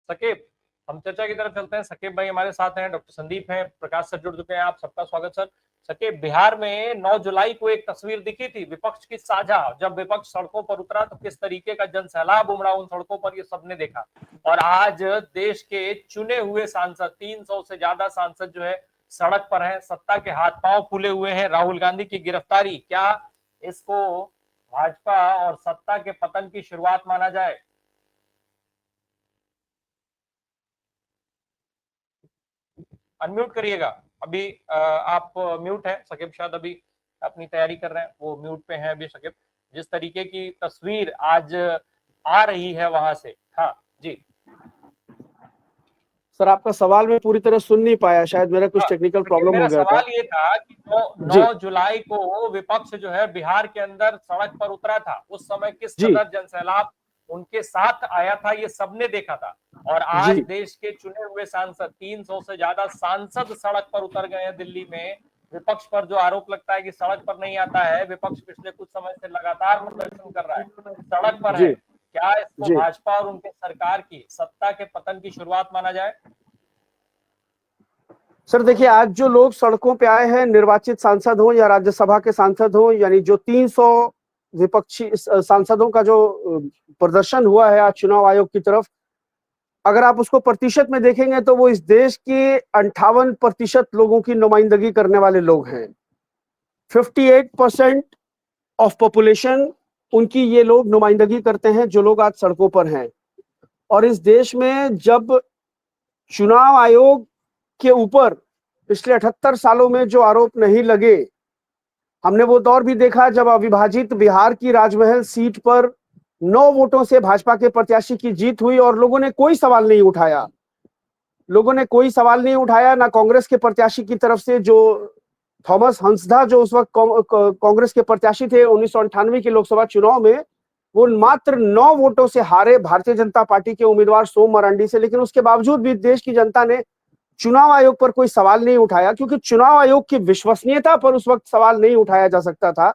सकीब, हम चर्चा की तरफ चलते हैं। सकीब भाई हमारे साथ हैं, डॉक्टर संदीप हैं, प्रकाश सर जुड़ चुके हैं। आप सबका स्वागत सर। सकीब, बिहार में 9 जुलाई को एक तस्वीर दिखी थी विपक्ष की साझा। जब विपक्ष सड़कों पर उतरा तो किस तरीके का जन सैलाब उमड़ा उन सड़कों पर, ये सबने देखा। और आज देश के चुने हुए सांसद, 300 से ज्यादा सांसद जो है सड़क पर हैं। सत्ता के हाथ पांव फूले हुए हैं। राहुल गांधी की गिरफ्तारी, क्या इसको भाजपा और सत्ता के पतन की शुरुआत माना जाए? अनम्यूट करिएगा। अभी आप म्यूट है सकीब, शायद अभी अपनी तैयारी कर रहे हैं, वो म्यूट पे हैं अभी सकीब। जिस तरीके की तस्वीर आज आ रही है वहां से। हाँ जी सर, आपका सवाल मैं पूरी तरह सुन नहीं पाया, शायद मेरा कुछ टेक्निकल प्रॉब्लम मेरा हो गया था। सवाल ये था कि 9 जुलाई को विपक्ष जो है बिहार के अंदर सड़क पर उतरा था। उस समय किस जी कदर जनसैलाब उनके साथ आया था, ये सबने देखा था। और आज जी देश के चुने हुए सांसद, 300 से ज्यादा सांसद सड़क पर उतर गए हैं दिल्ली में। विपक्ष पर जो आरोप लगता है कि सड़क पर नहीं आता है, विपक्ष पिछले कुछ समय से लगातार प्रदर्शन कर रहा है, सड़क पर है। जी क्या इसको जी भाजपा और उनके सरकार की सत्ता के पतन की शुरुआत माना जाए? सर, देखिए, आज जो लोग सड़कों पे आए हैं, निर्वाचित सांसद हो या राज्यसभा के सांसद हो, यानी जो 300 विपक्षी सांसदों का जो प्रदर्शन हुआ है आज चुनाव आयोग की तरफ, अगर आप उसको प्रतिशत में देखेंगे तो वो इस देश के 58% लोगों की नुमाइंदगी करने वाले लोग हैं। 58% ऑफ पॉपुलेशन उनकी ये लोग नुमाइंदगी करते हैं, जो लोग आज सड़कों पर हैं। और इस देश में जब चुनाव आयोग के ऊपर पिछले 78 सालों में जो आरोप नहीं लगे, हमने वो दौर भी देखा जब अविभाजित बिहार की राजमहल सीट पर 9 वोटों से भाजपा के प्रत्याशी की जीत हुई और लोगों ने कोई सवाल नहीं उठाया। ना कांग्रेस के प्रत्याशी की तरफ से, जो थॉमस हंसदा, जो उस वक्त कांग्रेस के प्रत्याशी थे 1998 के लोकसभा चुनाव में, वो मात्र 9 वोटों से हारे भारतीय जनता पार्टी के उम्मीदवार सोम मरांडी से। लेकिन उसके बावजूद भी देश की जनता ने चुनाव आयोग पर कोई सवाल नहीं उठाया, क्योंकि चुनाव आयोग की विश्वसनीयता पर उस वक्त सवाल नहीं उठाया जा सकता था।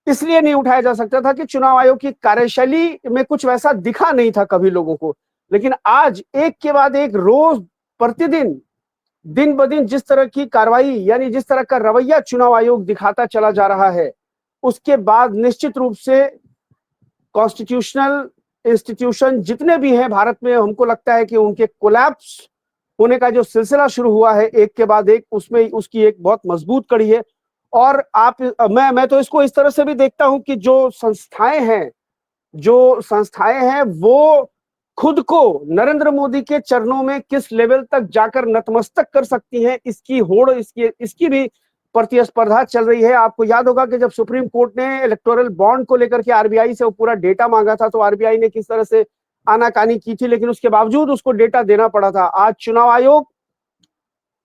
इसलिए नहीं उठाया जा सकता था कि चुनाव आयोग की कार्यशैली में कुछ वैसा दिखा नहीं था कभी लोगों को। लेकिन आज एक के बाद एक, रोज प्रतिदिन, दिन ब दिन जिस तरह की कार्रवाई, यानी जिस तरह का रवैया चुनाव आयोग दिखाता चला जा रहा है, उसके बाद निश्चित रूप से कॉन्स्टिट्यूशनल इंस्टीट्यूशन जितने भी हैं भारत में, हमको लगता है कि उनके कोलैप्स होने का जो सिलसिला शुरू हुआ है एक के बाद एक, उसमें उसकी एक बहुत मजबूत कड़ी है। और मैं तो इसको इस तरह से भी देखता हूं कि जो संस्थाएं हैं वो खुद को नरेंद्र मोदी के चरणों में किस लेवल तक जाकर नतमस्तक कर सकती हैं, इसकी होड़, इसकी भी प्रतिस्पर्धा चल रही है। आपको याद होगा कि जब सुप्रीम कोर्ट ने इलेक्टोरल बॉन्ड को लेकर के आरबीआई से वो पूरा डेटा मांगा था, तो आरबीआई ने किस तरह से आनाकानी की थी, लेकिन उसके बावजूद उसको डेटा देना पड़ा था। आज चुनाव आयोग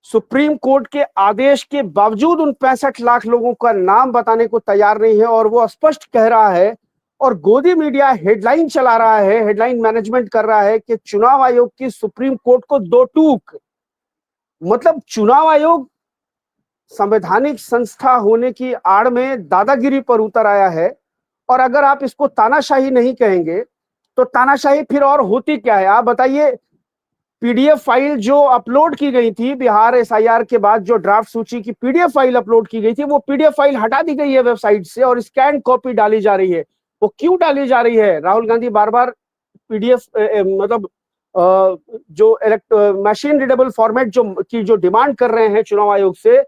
सुप्रीम कोर्ट के आदेश के बावजूद उन 65 लाख लोगों का नाम बताने को तैयार नहीं है, और वो स्पष्ट कह रहा है, और गोदी मीडिया हेडलाइन चला रहा है, हेडलाइन मैनेजमेंट कर रहा है कि चुनाव आयोग की सुप्रीम कोर्ट को 2 टूक। मतलब चुनाव आयोग संवैधानिक संस्था होने की आड़ में दादागिरी पर उतर आया है। और अगर आप इसको तानाशाही नहीं कहेंगे तो तानाशाही फिर और होती क्या है, आप बताइए। पीडीएफ फाइल जो अपलोड की गई थी बिहार एसआईआर के बाद, जो ड्राफ्ट सूची की पीडीएफ फाइल अपलोड की गई थी, वो पीडीएफ फाइल हटा दी गई है वेबसाइट से और स्कैन कॉपी डाली जा रही है। वो क्यों डाली जा रही है? राहुल गांधी बार बार पीडीएफ मतलब जो मशीन रीडेबल फॉर्मेट जो डिमांड कर रहे हैं चुनाव आयोग से,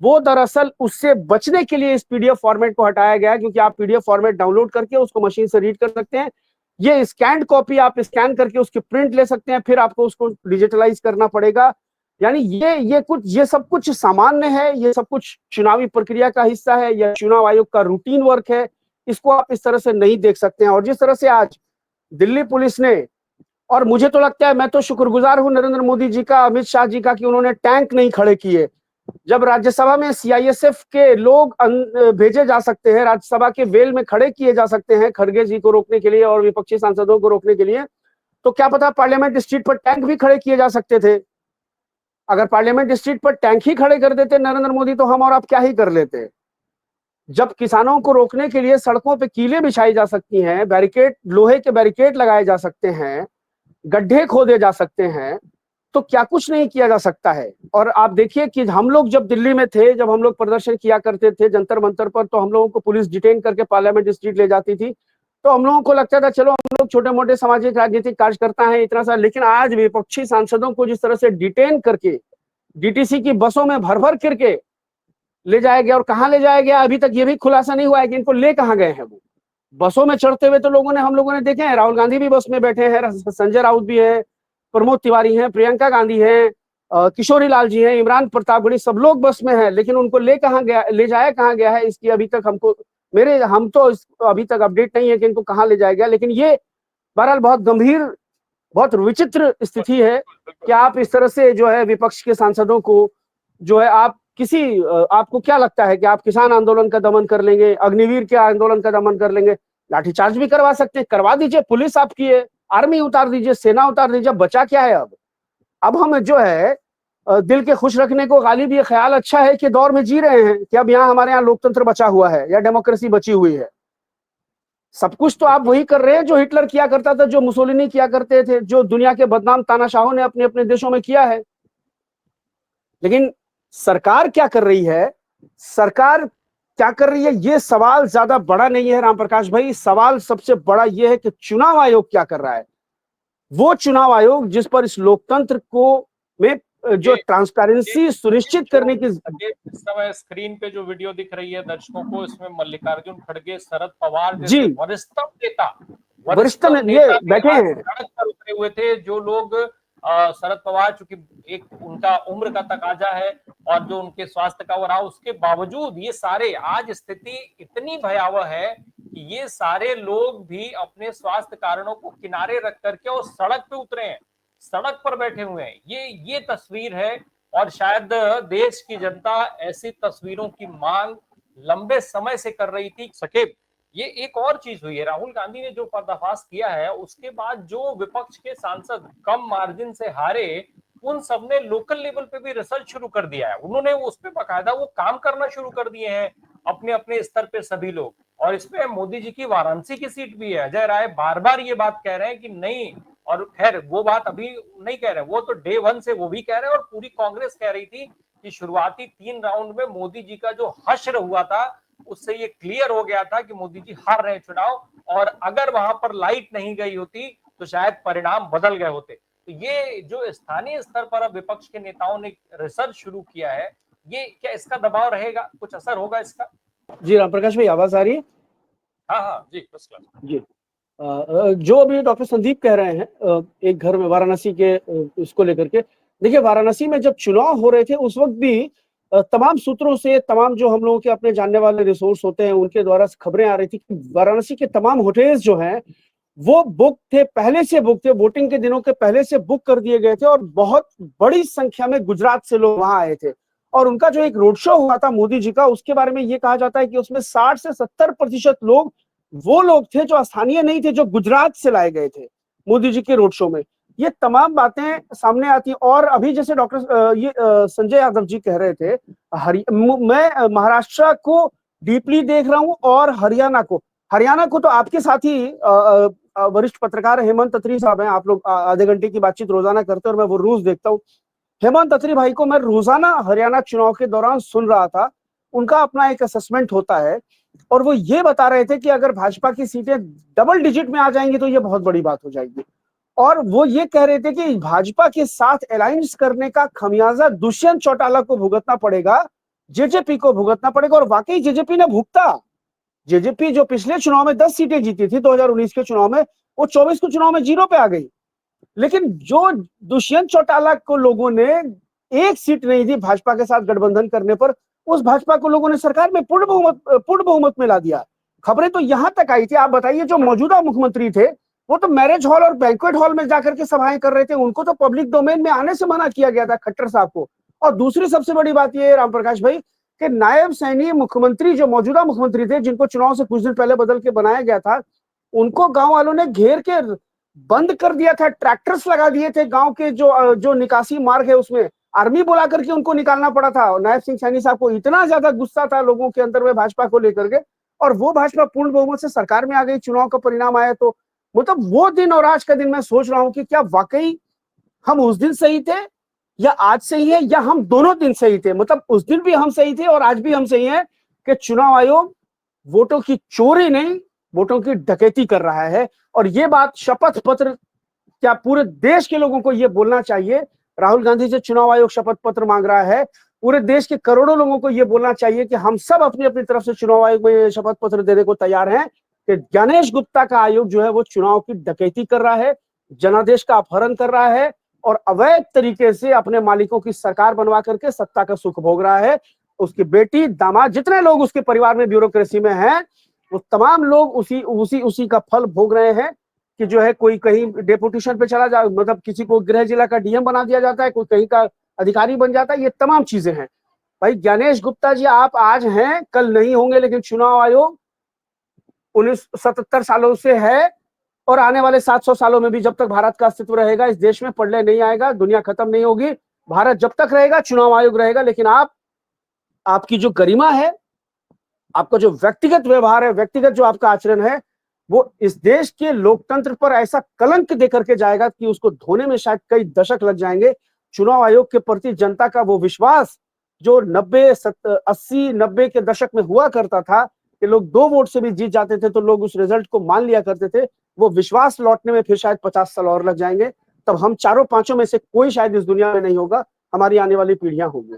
वो दरअसल उससे बचने के लिए इस पीडीएफ फॉर्मेट को हटाया गया, क्योंकि आप पीडीएफ फॉर्मेट डाउनलोड करके उसको मशीन से रीड कर सकते हैं। ये स्कैन कॉपी आप स्कैन करके उसकी प्रिंट ले सकते हैं, फिर आपको उसको डिजिटलाइज करना पड़ेगा। यानी ये सब कुछ सामान्य है, ये सब कुछ चुनावी प्रक्रिया का हिस्सा है, या चुनाव आयोग का रूटीन वर्क है। इसको आप इस तरह से नहीं देख सकते हैं। और जिस तरह से आज दिल्ली पुलिस ने, और मुझे तो लगता है, मैं तो शुक्रगुजार हूं नरेंद्र मोदी जी का, अमित शाह जी का, कि उन्होंने टैंक नहीं खड़े किए। जब राज्यसभा में सीआईएसएफ के लोग भेजे जा सकते हैं, राज्यसभा के वेल में खड़े किए जा सकते हैं खड़गे जी को रोकने के लिए और विपक्षी सांसदों को रोकने के लिए, तो क्या पता पार्लियामेंट स्ट्रीट पर टैंक भी खड़े किए जा सकते थे। अगर पार्लियामेंट स्ट्रीट पर टैंक ही खड़े कर देते नरेंद्र मोदी, तो हम और आप क्या ही कर लेते। जब किसानों को रोकने के लिए सड़कों पर कीलें बिछाई जा सकती हैं, बैरिकेड, लोहे के बैरिकेड लगाए जा सकते हैं, गड्ढे खोदे जा सकते हैं, तो क्या कुछ नहीं किया जा सकता है। और आप देखिए कि हम लोग जब दिल्ली में थे, जब हम लोग प्रदर्शन किया करते थे जंतर मंतर पर, तो हम लोगों को पुलिस डिटेन करके पार्लियामेंट स्ट्रीट ले जाती थी। तो हम लोगों को लगता था चलो हम लोग छोटे मोटे सामाजिक राजनीतिक कार्यकर्ता हैं इतना सा, लेकिन आज विपक्षी सांसदों को जिस तरह से डिटेन करके डीटीसी की बसों में भर भर करके ले जाया गया, और कहाँ ले जाया गया अभी तक ये भी खुलासा नहीं हुआ है कि इनको ले कहाँ गए हैं। वो बसों में चढ़ते हुए तो हम लोगों ने देखे हैं, राहुल गांधी भी बस में बैठे हैं, संजय राउत भी है, प्रमोद तिवारी हैं, प्रियंका गांधी हैं, किशोरी लाल जी हैं, इमरान प्रतापगढ़ी, सब लोग बस में हैं, लेकिन उनको ले जाया कहाँ गया है, इसकी अभी तक हम तो अभी तक अपडेट नहीं है कि इनको कहाँ ले जाया गया। लेकिन ये बहरहाल बहुत गंभीर, बहुत विचित्र स्थिति है कि आप इस तरह से जो है विपक्ष के सांसदों को जो है आपको क्या लगता है कि आप किसान आंदोलन का दमन कर लेंगे, अग्निवीर के आंदोलन का दमन कर लेंगे, लाठीचार्ज भी करवा सकते हैं, करवा दीजिए, पुलिस आपकी है, आर्मी उतार दीजिए, सेना उतार दीजिए, बचा क्या है। अब हम जो है दिल के खुश रखने को गालिब ये ख्याल अच्छा है कि दौर में जी रहे हैं कि अब यहाँ हमारे यहाँ लोकतंत्र बचा हुआ है या डेमोक्रेसी बची हुई है। सब कुछ तो आप वही कर रहे हैं जो हिटलर किया करता था, जो मुसोलिनी किया करते थे, जो दुनिया के बदनाम तानाशाहों ने अपने अपने देशों में किया है। लेकिन सरकार क्या कर रही है, सरकार क्या कर रही है, ये सवाल ज्यादा बड़ा नहीं है राम प्रकाश भाई। सवाल सबसे बड़ा ये है कि चुनाव आयोग क्या कर रहा है। वो चुनाव आयोग जिस पर इस लोकतंत्र को में जो ट्रांसपेरेंसी सुनिश्चित करने की, इस समय स्क्रीन पे जो वीडियो दिख रही है दर्शकों को, इसमें मल्लिकार्जुन खड़गे, शरद पवार जी, जैसे वरिष्ठ नेता नेता बैठे हैं, सड़क पर उतरे हुए थे। जो लोग शरद पवार, चूंकि एक उनका उम्र का तकाजा है और जो उनके स्वास्थ्य का वो रहा, उसके बावजूद ये सारे, आज स्थिति इतनी भयावह है कि ये सारे लोग भी अपने स्वास्थ्य कारणों को किनारे रख करके और सड़क पे उतरे हैं, सड़क पर बैठे हुए हैं। ये तस्वीर है, और शायद देश की जनता ऐसी तस्वीरों की मांग लंबे समय से कर रही थी। सकेब, ये एक और चीज हुई है, राहुल गांधी ने जो पर्दाफाश किया है उसके बाद जो विपक्ष के सांसद कम मार्जिन से हारे, उन सब ने लोकल लेवल पे भी रिसर्च शुरू कर दिया है। उन्होंने उस पर बाकायदा वो काम करना शुरू कर दिए हैं अपने अपने स्तर पे सभी लोग। और इसमें मोदी जी की वाराणसी की सीट भी है। अजय राय बार बार ये बात कह रहे हैं कि नहीं, और खैर वो बात अभी नहीं कह रहे, वो तो डे वन से वो भी कह रहे हैं, और पूरी कांग्रेस कह रही थी कि शुरुआती 3 राउंड में मोदी जी का जो हश्र हुआ था उससे ये क्लियर हो गया था कि मोदी जी हार रहे चुनाव, और अगर वहां पर लाइट नहीं गई होती तो शायद परिणाम बदल गए होते। तो ये जो स्थानीय स्तर पर अब विपक्ष के नेताओं ने रिसर्च शुरू किया है, ये क्या इसका दबाव रहेगा, कुछ असर होगा इसका? जी राम प्रकाश भाई, आवाज आ रही है? हाँ जी, फर्स्ट क्लास जी। जो अभी डॉक्टर संदीप कह रहे हैं एक घर में वाराणसी के इसको लेकर के, देखिए वाराणसी में जब चुनाव हो रहे थे उस वक्त भी तमाम सूत्रों से, तमाम जो हम लोगों के अपने जानने वाले रिसोर्स होते हैं उनके द्वारा खबरें आ रही थी कि वाराणसी के तमाम होटल्स जो हैं वो बुक थे, पहले से बुक थे, वोटिंग के दिनों के पहले से बुक कर दिए गए थे, और बहुत बड़ी संख्या में गुजरात से लोग वहां आए थे। और उनका जो एक रोड शो हुआ था मोदी जी का, उसके बारे में ये कहा जाता है कि उसमें 60 से 70% लोग वो लोग थे जो स्थानीय नहीं थे, जो गुजरात से लाए गए थे मोदी जी के रोड शो में। ये तमाम बातें सामने आती। और अभी जैसे डॉक्टर संजय यादव जी कह रहे थे, मैं महाराष्ट्र को डीपली देख रहा हूं, और हरियाणा को तो आपके साथ ही वरिष्ठ पत्रकार हेमंत अत्री साहब हैं, आप लोग आधे घंटे की बातचीत रोजाना करते हैं और मैं वो रोज देखता हूँ। हेमंत अत्री भाई को मैं रोजाना हरियाणा चुनाव के दौरान सुन रहा था, उनका अपना एक असेसमेंट होता है, और वो ये बता रहे थे कि अगर भाजपा की सीटें डबल डिजिट में आ जाएंगी तो ये बहुत बड़ी बात हो जाएगी। और वो ये कह रहे थे कि भाजपा के साथ अलायंस करने का खमियाजा दुष्यंत चौटाला को भुगतना पड़ेगा, जेजेपी को भुगतना पड़ेगा। और वाकई जेजेपी ने भुगता। जेजेपी जो पिछले चुनाव में 10 सीटें जीती थी 2019 के चुनाव में, वो 24 को चुनाव में 0 पे आ गई। लेकिन जो दुष्यंत चौटाला को लोगों ने एक सीट नहीं दी भाजपा के साथ गठबंधन करने पर, उस भाजपा को लोगों ने सरकार में पूर्ण बहुमत में ला दिया। खबरें तो यहां तक आई थी, आप बताइए, जो मौजूदा मुख्यमंत्री थे वो तो मैरिज हॉल और बैंक्वेट हॉल में जाकर के सभाएं कर रहे थे, उनको तो पब्लिक डोमेन में आने से मना किया गया था, खट्टर साहब को। और दूसरी सबसे बड़ी बात यह है राम प्रकाश भाई कि नायब सैनी मुख्यमंत्री, जो मौजूदा मुख्यमंत्री थे, जिनको चुनाव से कुछ दिन पहले बदल के बनाया गया था, उनको गांव वालों ने घेर के बंद कर दिया था, ट्रैक्टर्स लगा दिए थे, गांव के जो निकासी मार्ग है उसमें आर्मी बुला करके उनको निकालना पड़ा था। नायब सिंह सैनी साहब को इतना ज्यादा गुस्सा था लोगों के अंदर में भाजपा को लेकर के, और वो भाजपा पूर्ण बहुमत से सरकार में आ गई। चुनाव का परिणाम आया तो मतलब वो दिन और आज का दिन मैं सोच रहा हूं कि क्या वाकई हम उस दिन सही थे या आज सही है, या हम दोनों दिन सही थे। मतलब उस दिन भी हम सही थे और आज भी हम सही हैं कि चुनाव आयोग वोटों की चोरी नहीं, वोटों की डकैती कर रहा है। और ये बात शपथ पत्र, क्या पूरे देश के लोगों को यह बोलना चाहिए, राहुल गांधी से चुनाव आयोग शपथ पत्र मांग रहा है, पूरे देश के करोड़ों लोगों को यह बोलना चाहिए कि हम सब अपनी अपनी तरफ से चुनाव आयोग में शपथ पत्र देने को तैयार हैं कि ज्ञानेश गुप्ता का आयोग जो है वो चुनाव की डकैती कर रहा है, जनादेश का अपहरण कर रहा है और अवैध तरीके से अपने मालिकों की सरकार बनवा करके सत्ता का सुख भोग रहा है। उसकी बेटी, दामाद, जितने लोग उसके परिवार में ब्यूरोक्रेसी में हैं, वो तमाम लोग उसी का फल भोग रहे हैं कि जो है कोई कहीं डेपुटेशन पे चला जा, मतलब किसी को गृह जिला का डीएम बना दिया जाता है, कोई कहीं का अधिकारी बन जाता है। ये तमाम चीजें हैं। भाई ज्ञानेश गुप्ता जी, आप आज हैं, कल नहीं होंगे, लेकिन चुनाव आयोग 77 सालों से है और आने वाले 700 सालों में भी जब तक भारत का अस्तित्व रहेगा, इस देश में प्रलय नहीं आएगा, दुनिया खत्म नहीं होगी, भारत जब तक रहेगा चुनाव आयोग रहेगा। लेकिन आपकी जो गरिमा है, आपका जो व्यक्तिगत व्यवहार है, व्यक्तिगत जो आपका आचरण है, वो इस देश के लोकतंत्र पर ऐसा कलंक देकर के जाएगा कि उसको धोने में शायद कई दशक लग जाएंगे। चुनाव आयोग के प्रति जनता का वो विश्वास जो 80-90 के दशक में हुआ करता था कि लोग 2 वोट से भी जीत जाते थे तो लोग उस रिजल्ट को मान लिया करते थे, वो विश्वास लौटने में फिर शायद 50 साल और लग जाएंगे। तब हम चारों पांचों में से कोई शायद इस दुनिया में नहीं होगा, हमारी आने वाली पीढ़ियां होंगी।